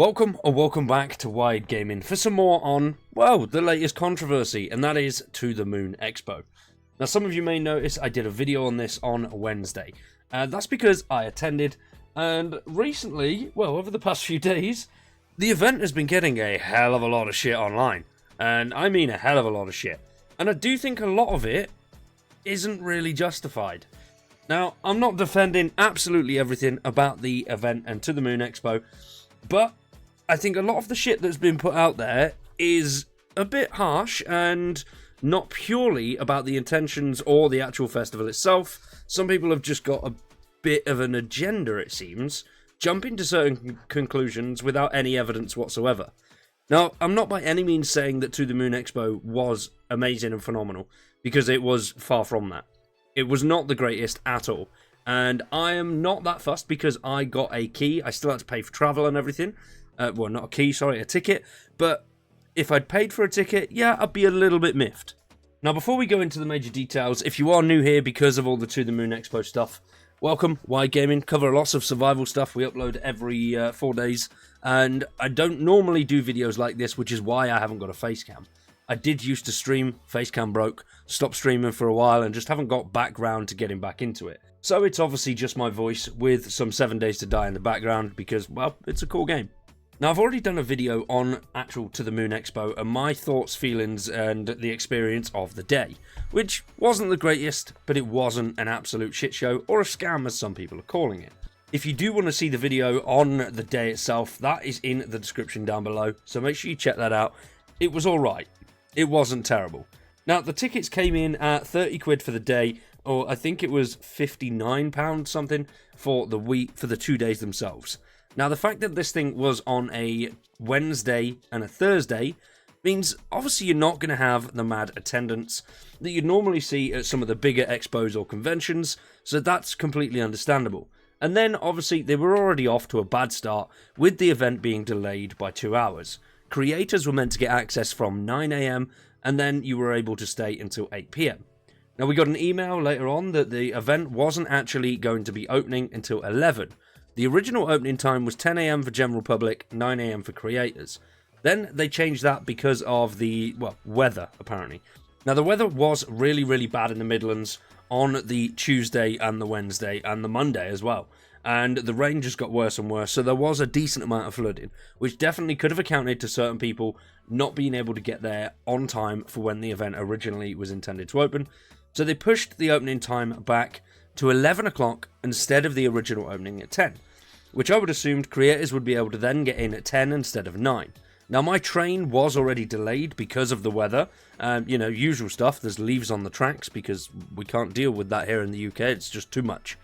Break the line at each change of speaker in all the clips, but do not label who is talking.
Welcome or welcome back to Wired Gaming for some more on, well, the latest controversy, and that is To The Moon Expo. Now, some of you may notice I did a video on this on Wednesday. That's because I attended, and recently, well, over the past few days, the event has been getting a hell of a lot of shit online. And I mean a hell of a lot of shit. And I do think a lot of it isn't really justified. Now, I'm not defending absolutely everything about the event and To The Moon Expo, but I think a lot of the shit that's been put out there is a bit harsh and not purely about the intentions or the actual festival itself. Some people have just got a bit of an agenda, it seems, jumping to certain conclusions without any evidence whatsoever. Now, I'm not by any means saying that To The Moon Expo was amazing and phenomenal, because it was far from that. It was not the greatest at all. And I am not that fussed because I got a key. I still had to pay for travel and everything. Well, not a key, sorry, a ticket. But if I'd paid for a ticket, yeah, I'd be a little bit miffed. Now, before we go into the major details, if you are new here because of all the To The Moon Expo stuff, welcome, Wired Gaming. Cover lots of survival stuff. We upload every 4 days. And I don't normally do videos like this, which is why I haven't got a face cam. I did used to stream, facecam broke, stopped streaming for a while and just haven't got back round to getting back into it. So it's obviously just my voice with some 7 Days to Die in the background because, well, it's a cool game. Now, I've already done a video on actual To The Moon Expo and my thoughts, feelings and the experience of the day, which wasn't the greatest, but it wasn't an absolute shit show or a scam as some people are calling it. If you do want to see the video on the day itself, that is in the description down below, so make sure you check that out. It was alright. It wasn't terrible. Now, the tickets came in at 30 quid for the day, or I think it was £59 something for the 2 days themselves. Now, the fact that this thing was on a Wednesday and a Thursday means obviously you're not going to have the mad attendance that you'd normally see at some of the bigger expos or conventions, so that's completely understandable. And then, obviously, they were already off to a bad start with the event being delayed by 2 hours. Creators were meant to get access from 9 AM, and then you were able to stay until 8 PM. Now, we got an email later on that the event wasn't actually going to be opening until 11. The original opening time was 10 AM for general public, 9 AM for creators. Then they changed that because of the, well, weather, apparently. Now, the weather was really, really bad in the Midlands on the Tuesday and the Wednesday and the Monday as well. And the rain just got worse and worse, so there was a decent amount of flooding, which definitely could have accounted to certain people not being able to get there on time for when the event originally was intended to open. So they pushed the opening time back to 11 o'clock instead of the original opening at 10, which I would assume creators would be able to then get in at 10 instead of 9. Now, my train was already delayed because of the weather. Usual stuff. There's leaves on the tracks because we can't deal with that here in the UK. It's just too much.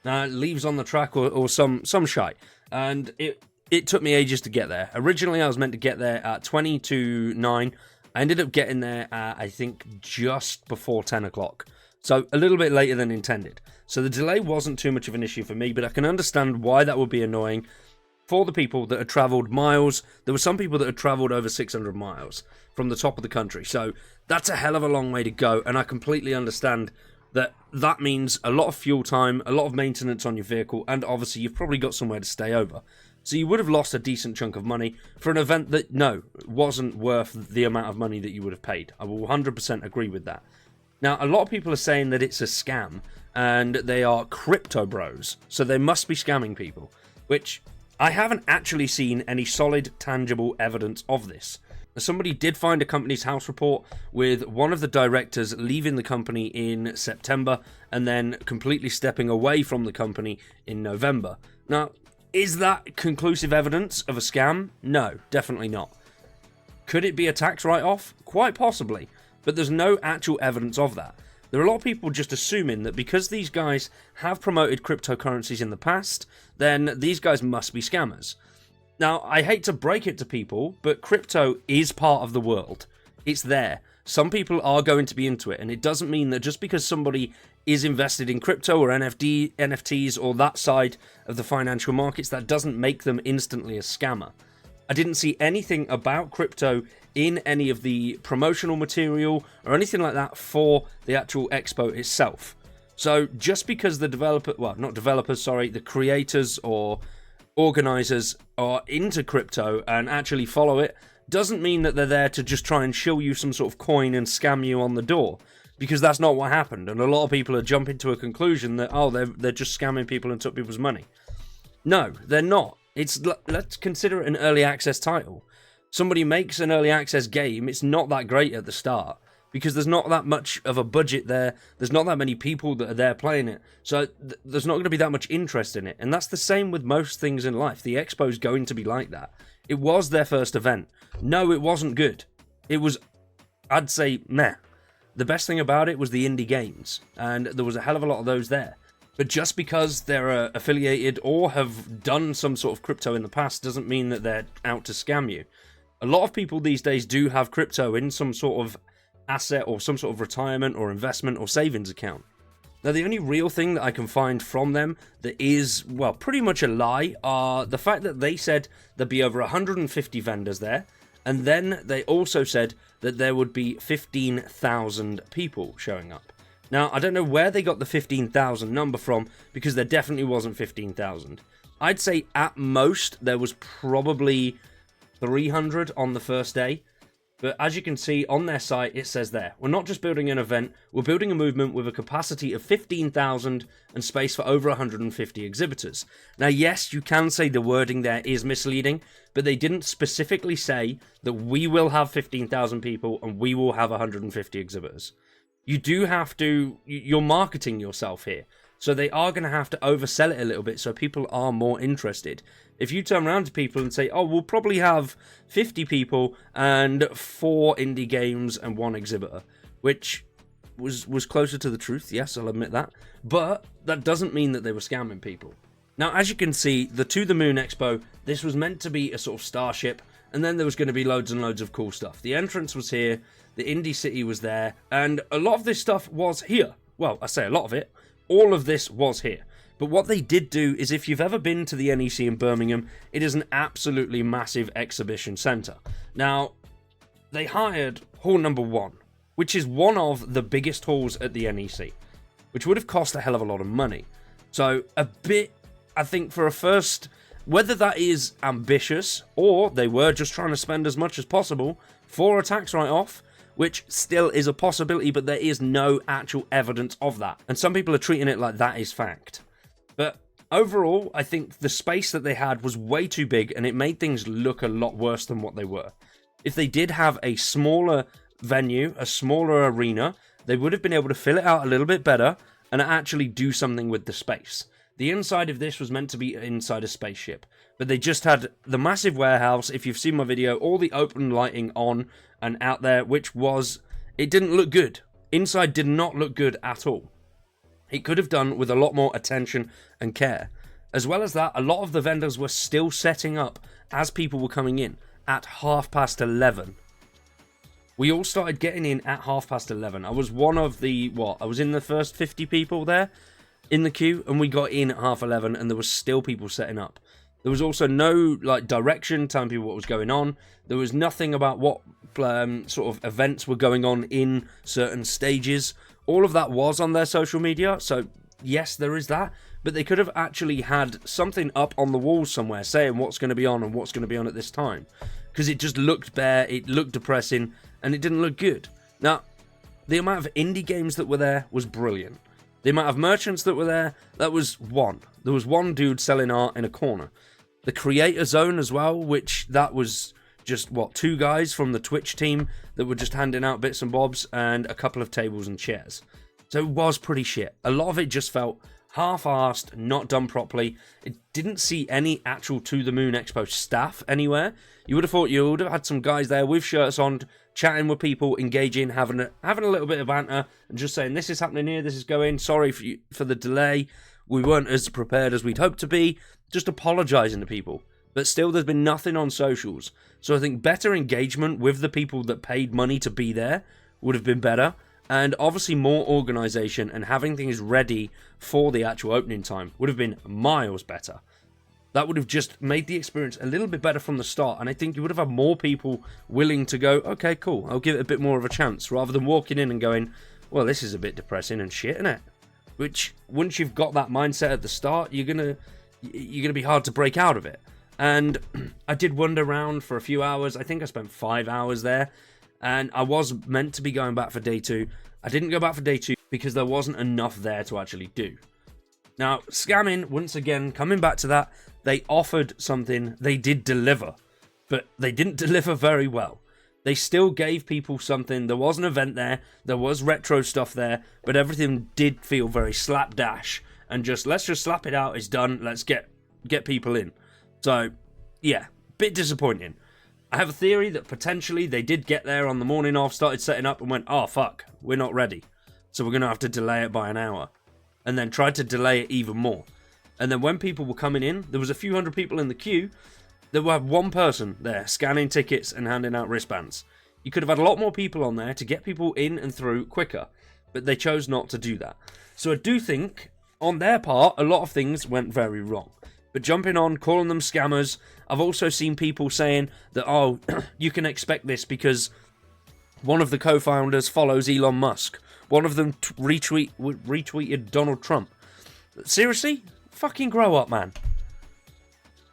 Leaves on the track or some shite. And it took me ages to get there. Originally, I was meant to get there at 20 to 9. I ended up getting there at, I think, just before 10 o'clock. So a little bit later than intended. So the delay wasn't too much of an issue for me, but I can understand why that would be annoying for the people that had travelled miles. There were some people that had travelled over 600 miles from the top of the country. So that's a hell of a long way to go. And I completely understand that means a lot of fuel time, a lot of maintenance on your vehicle, and obviously you've probably got somewhere to stay over. So you would have lost a decent chunk of money for an event that, no, wasn't worth the amount of money that you would have paid. I will 100% agree with that. Now, a lot of people are saying that it's a scam, and they are crypto bros, so they must be scamming people, which I haven't actually seen any solid, tangible evidence of this. Somebody did find a company's house report with one of the directors leaving the company in September and then completely stepping away from the company in November. Now, is that conclusive evidence of a scam? No, definitely not. Could it be a tax write-off? Quite possibly, but there's no actual evidence of that. There are a lot of people just assuming that because these guys have promoted cryptocurrencies in the past, then these guys must be scammers. Now, I hate to break it to people, but crypto is part of the world. It's there. Some people are going to be into it, and it doesn't mean that just because somebody is invested in crypto or NFTs or that side of the financial markets, that doesn't make them instantly a scammer. I didn't see anything about crypto in any of the promotional material or anything like that for the actual expo itself. So just because the the creators or organizers are into crypto and actually follow it doesn't mean that they're there to just try and shill you some sort of coin and scam you on the door, because that's not what happened. And a lot of people are jumping to a conclusion that, oh, they're just scamming people and took people's money. No, they're not. Let's consider it an early access title. Somebody makes an early access game, it's not that great at the start, because there's not that much of a budget there, there's not that many people that are there playing it, so there's not going to be that much interest in it. And that's the same with most things in life. The Expo's going to be like that. It was their first event. No, it wasn't good. It was, I'd say, meh. The best thing about it was the indie games, and there was a hell of a lot of those there. But just because they're affiliated or have done some sort of crypto in the past doesn't mean that they're out to scam you. A lot of people these days do have crypto in some sort of asset or some sort of retirement or investment or savings account. Now, the only real thing that I can find from them that is, well, pretty much a lie are the fact that they said there'd be over 150 vendors there, and then they also said that there would be 15,000 people showing up. Now, I don't know where they got the 15,000 number from, because there definitely wasn't 15,000. I'd say at most there was probably 300 on the first day. But as you can see on their site, it says there, we're not just building an event, we're building a movement with a capacity of 15,000 and space for over 150 exhibitors. Now, yes, you can say the wording there is misleading, but they didn't specifically say that we will have 15,000 people and we will have 150 exhibitors. You do have to, you're marketing yourself here. So they are going to have to oversell it a little bit so people are more interested. If you turn around to people and say, oh, we'll probably have 50 people and 4 indie games and 1 exhibitor, which was closer to the truth, yes, I'll admit that. But that doesn't mean that they were scamming people. Now, as you can see, the To The Moon Expo, this was meant to be a sort of starship, and then there was going to be loads and loads of cool stuff. The entrance was here, the Indie City was there, and a lot of this stuff was here. Well, I say a lot of it. All of this was here. But what they did do is, if you've ever been to the NEC in Birmingham, it is an absolutely massive exhibition centre. Now, they hired hall number 1, which is one of the biggest halls at the NEC, which would have cost a hell of a lot of money. So, a bit, I think, for a first, whether that is ambitious or they were just trying to spend as much as possible for a tax write-off, which still is a possibility, but there is no actual evidence of that. And some people are treating it like that is fact. But overall, I think the space that they had was way too big, and it made things look a lot worse than what they were. If they did have a smaller venue, a smaller arena, they would have been able to fill it out a little bit better and actually do something with the space. The inside of this was meant to be inside a spaceship, but they just had the massive warehouse. If you've seen my video, all the open lighting on and out there, which was, it didn't look good. Inside did not look good at all. It could have done with a lot more attention and care. As well as that, a lot of the vendors were still setting up as people were coming in at 11:30. We all started getting in at 11:30. I was one of the, I was in the first 50 people there in the queue, and we got in at 11:30, and there was still people setting up. There was also no direction telling people what was going on. There was nothing about what sort of events were going on in certain stages. All of that was on their social media, so yes, there is that. But they could have actually had something up on the wall somewhere saying what's going to be on and what's going to be on at this time. Because it just looked bare, it looked depressing, and it didn't look good. Now, the amount of indie games that were there was brilliant. The amount of merchants that were there, that was one. There was one dude selling art in a corner. The creator zone as well, which that was just, 2 guys from the Twitch team that were just handing out bits and bobs, and a couple of tables and chairs. So it was pretty shit. A lot of it just felt half-arsed, not done properly. It didn't see any actual To The Moon Expo staff anywhere. You would have thought you would have had some guys there with shirts on, chatting with people, engaging, having a little bit of banter, and just saying, this is happening here, this is going, sorry for the delay, we weren't as prepared as we'd hoped to be, just apologising to people. But still, there's been nothing on socials. So I think better engagement with the people that paid money to be there would have been better. And obviously more organisation and having things ready for the actual opening time would have been miles better. That would have just made the experience a little bit better from the start. And I think you would have had more people willing to go, okay, cool, I'll give it a bit more of a chance, rather than walking in and going, well, this is a bit depressing and shit, isn't it? Which, once you've got that mindset at the start, you're going to you're going to be hard to break out of it. And I did wander around for a few hours. I think I spent 5 hours there. And I was meant to be going back for day 2. I didn't go back for day 2 because there wasn't enough there to actually do. Now, scamming, once again, coming back to that, they offered something, they did deliver. But they didn't deliver very well. They still gave people something. There was an event there. There was retro stuff there. But everything did feel very slapdash. And just, let's just slap it out. It's done. Let's get people in. So, yeah, bit disappointing. I have a theory that potentially they did get there on the morning of, started setting up and went, oh, fuck, we're not ready. So we're going to have to delay it by an hour. And then tried to delay it even more. And then when people were coming in, there was a few hundred people in the queue. There were one person there scanning tickets and handing out wristbands. You could have had a lot more people on there to get people in and through quicker. But they chose not to do that. So I do think, on their part, a lot of things went very wrong. But jumping on, calling them scammers, I've also seen people saying that, oh, you can expect this because one of the co-founders follows Elon Musk. One of them retweeted Donald Trump. Seriously? Fucking grow up, man.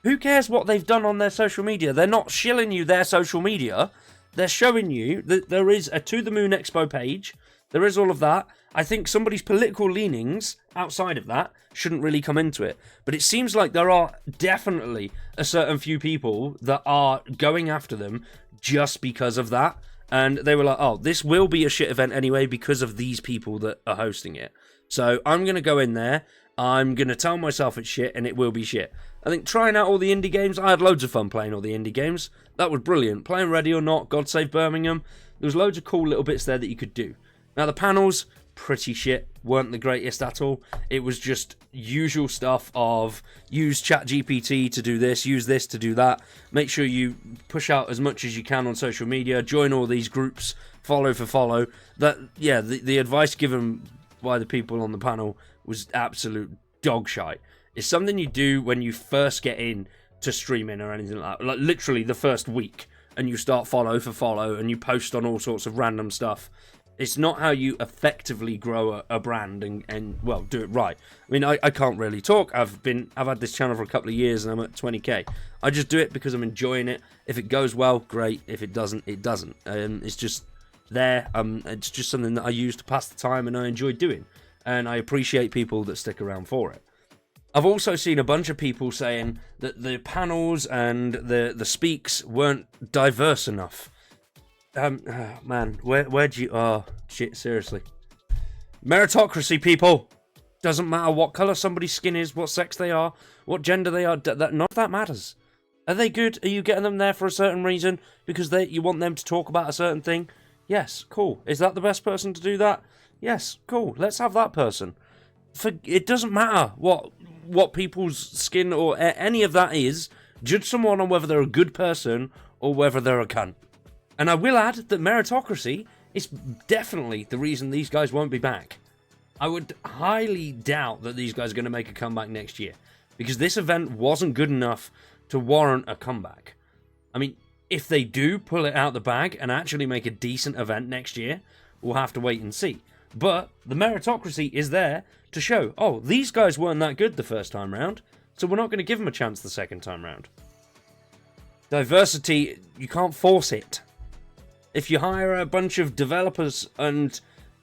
Who cares what they've done on their social media? They're not shilling you their social media. They're showing you that there is a To The Moon Expo page. There is all of that. I think somebody's political leanings outside of that shouldn't really come into it. But it seems like there are definitely a certain few people that are going after them just because of that. And they were like, oh, this will be a shit event anyway because of these people that are hosting it. So I'm going to go in there. I'm going to tell myself it's shit and it will be shit. I think trying out all the indie games, I had loads of fun playing all the indie games. That was brilliant. Playing Ready or Not, God Save Birmingham. There was loads of cool little bits there that you could do. Now the panels, pretty shit, weren't the greatest at all. It was just usual stuff of use ChatGPT to do this to do that. Make sure you push out as much as you can on social media. Join all these groups, follow for follow. That, yeah, the advice given by the people on the panel was absolute dog shite. It's something you do when you first get in to streaming or anything like that. Like literally the first week, and you start follow for follow, and you post on all sorts of random stuff. It's not how you effectively grow a brand and well, do it right. I mean, I can't really talk. I've had this channel for a couple of years and I'm at 20k. I just do it because I'm enjoying it. If it goes well, great. If it doesn't, it doesn't. It's just there. It's just something that I use to pass the time and I enjoy doing. And I appreciate people that stick around for it. I've also seen a bunch of people saying that the panels and the speaks weren't diverse enough. Man, where'd you... Oh, shit, seriously. Meritocracy, people! Doesn't matter what colour somebody's skin is, what sex they are, what gender they are, none of that matters. Are they good? Are you getting them there for a certain reason? Because you want them to talk about a certain thing? Yes, cool. Is that the best person to do that? Yes, cool. Let's have that person. It doesn't matter what people's skin or any of that is. Judge someone on whether they're a good person or whether they're a cunt. And I will add that meritocracy is definitely the reason these guys won't be back. I would highly doubt that these guys are going to make a comeback next year. Because this event wasn't good enough to warrant a comeback. I mean, if they do pull it out the bag and actually make a decent event next year, we'll have to wait and see. But the meritocracy is there to show, oh, these guys weren't that good the first time round, so we're not going to give them a chance the second time round. Diversity, you can't force it. If you hire a bunch of developers and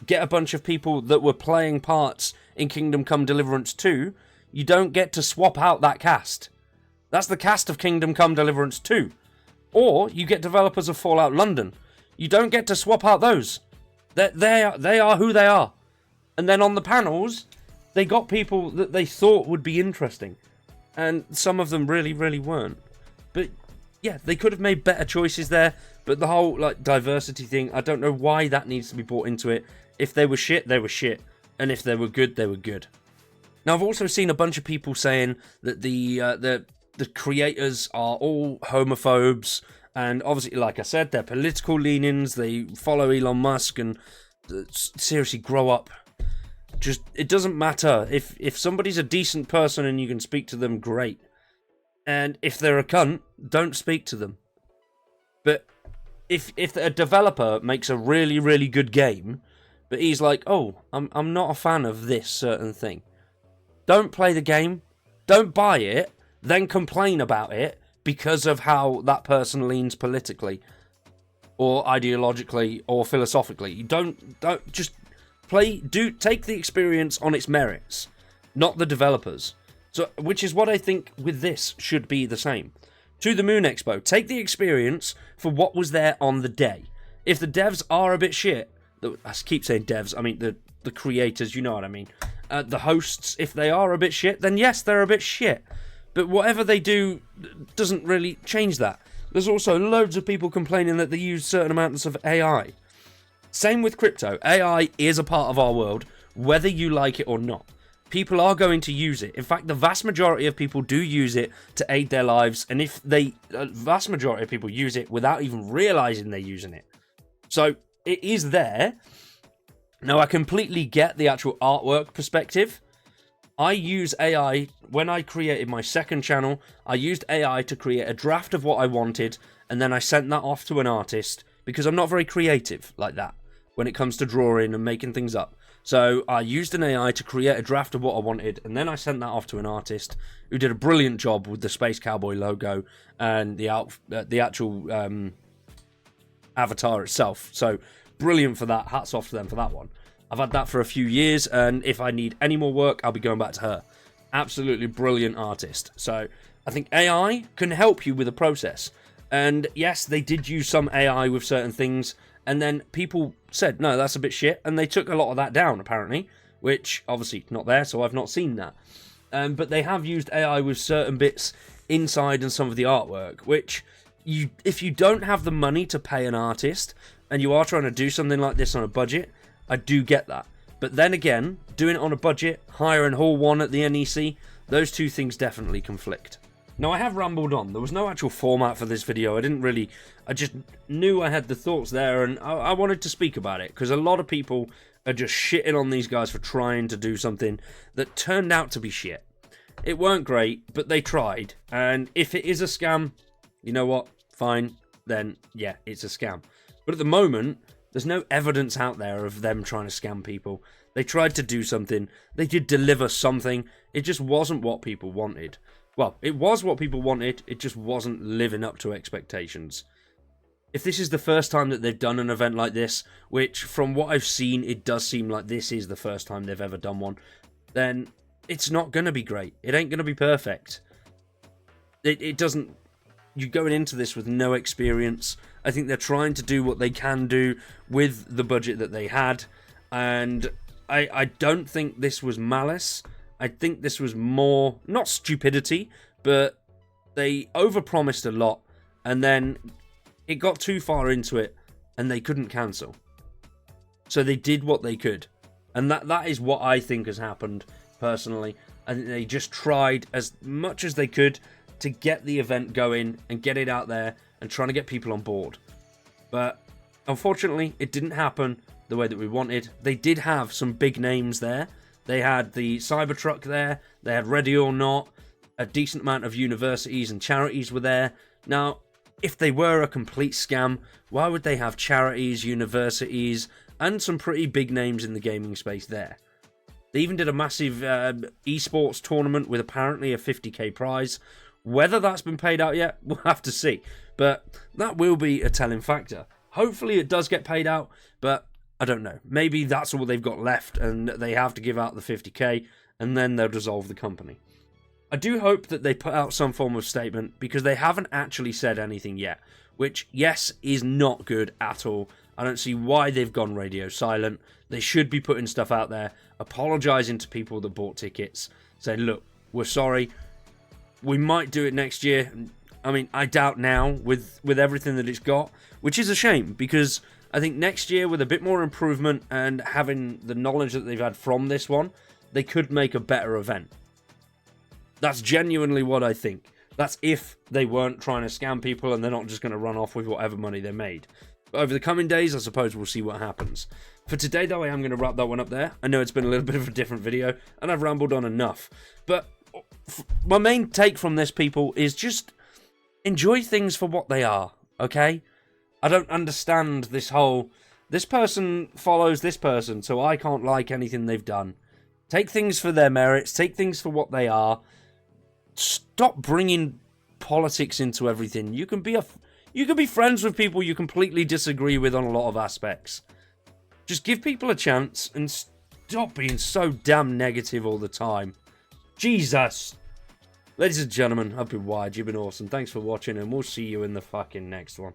get a bunch of people that were playing parts in Kingdom Come Deliverance 2, you don't get to swap out that cast. That's the cast of Kingdom Come Deliverance 2. Or you get developers of Fallout London. You don't get to swap out those. They are who they are. And then on the panels, they got people that they thought would be interesting. And some of them really, really weren't. But yeah, they could have made better choices there. But the whole diversity thing, I don't know why that needs to be brought into it. If they were shit, they were shit. And if they were good, they were good. Now, I've also seen a bunch of people saying that the creators are all homophobes. And obviously, like I said, their political leanings, they follow Elon Musk and seriously grow up. Just, it doesn't matter. If somebody's a decent person and you can speak to them, great. And if they're a cunt, don't speak to them. But if a developer makes a really, really good game, but he's like, oh, I'm not a fan of this certain thing. Don't play the game. Don't buy it, then complain about it because of how that person leans politically or ideologically or philosophically. You don't just take the experience on its merits, not the developers. So, which is what I think with this should be the same. To the Moon Expo, take the experience for what was there on the day. If the devs are a bit shit, I keep saying devs, I mean the creators, you know what I mean. The hosts, if they are a bit shit, then yes, they're a bit shit. But whatever they do doesn't really change that. There's also loads of people complaining that they use certain amounts of AI. Same with crypto. AI is a part of our world, whether you like it or not. People are going to use it. In fact, the vast majority of people do use it to aid their lives, and vast majority of people use it without even realizing they're using it. So it is there. Now, I completely get the actual artwork perspective. I use AI, when I created my second channel, I used AI to create a draft of what I wanted, and then I sent that off to an artist, because I'm not very creative like that when it comes to drawing and making things up. So I used an AI to create a draft of what I wanted, and then I sent that off to an artist who did a brilliant job with the Space Cowboy logo and the actual avatar itself. So brilliant for that. Hats off to them for that one. I've had that for a few years, and if I need any more work, I'll be going back to her. Absolutely brilliant artist. So I think AI can help you with the process. And yes, they did use some AI with certain things, and then people said, no, that's a bit shit, and they took a lot of that down, apparently, which obviously not there, so I've not seen that. But they have used AI with certain bits inside and some of the artwork, which, if you don't have the money to pay an artist, and you are trying to do something like this on a budget, I do get that. But then again, doing it on a budget, hire and haul one at the NEC, those two things definitely conflict. Now, I have rambled on. There was no actual format for this video. I just knew I had the thoughts there, and I wanted to speak about it, because a lot of people are just shitting on these guys for trying to do something that turned out to be shit. It weren't great, but they tried, and if it is a scam, you know what? Fine, then yeah, it's a scam. But at the moment, there's no evidence out there of them trying to scam people. They tried to do something. They did deliver something. It just wasn't what people wanted. Well, it was what people wanted, it just wasn't living up to expectations. If this is the first time that they've done an event like this, which from what I've seen, it does seem like this is the first time they've ever done one, then it's not going to be great. It ain't going to be perfect. It doesn't... You're going into this with no experience. I think they're trying to do what they can do with the budget that they had, and I don't think this was malice. I think this was more, not stupidity, but they overpromised a lot, and then it got too far into it, and they couldn't cancel. So they did what they could, and that is what I think has happened, personally. I think they just tried as much as they could to get the event going and get it out there and trying to get people on board. But unfortunately, it didn't happen the way that we wanted. They did have some big names there. They had the Cybertruck there, they had Ready or Not, a decent amount of universities and charities were there. Now, if they were a complete scam, why would they have charities, universities, and some pretty big names in the gaming space there? They even did a massive esports tournament with apparently a 50k prize. Whether that's been paid out yet, we'll have to see. But that will be a telling factor. Hopefully it does get paid out, but I don't know. Maybe that's all they've got left and they have to give out the 50k and then they'll dissolve the company. I do hope that they put out some form of statement, because they haven't actually said anything yet, which, yes, is not good at all. I don't see why they've gone radio silent. They should be putting stuff out there, apologising to people that bought tickets, saying, look, we're sorry, we might do it next year. I mean, I doubt now with everything that it's got, which is a shame, because I think next year, with a bit more improvement and having the knowledge that they've had from this one, they could make a better event. That's genuinely what I think. That's if they weren't trying to scam people and they're not just going to run off with whatever money they made. But over the coming days, I suppose we'll see what happens. For today, though, I am going to wrap that one up there. I know it's been a little bit of a different video, and I've rambled on enough. But my main take from this, people, is just enjoy things for what they are, okay? I don't understand this whole, this person follows this person, so I can't like anything they've done. Take things for their merits, take things for what they are. stop bringing politics into everything. You can be friends with people you completely disagree with on a lot of aspects. Just give people a chance and stop being so damn negative all the time. Jesus. Ladies and gentlemen, I've been Wired. You've been awesome. Thanks for watching, and we'll see you in the fucking next one.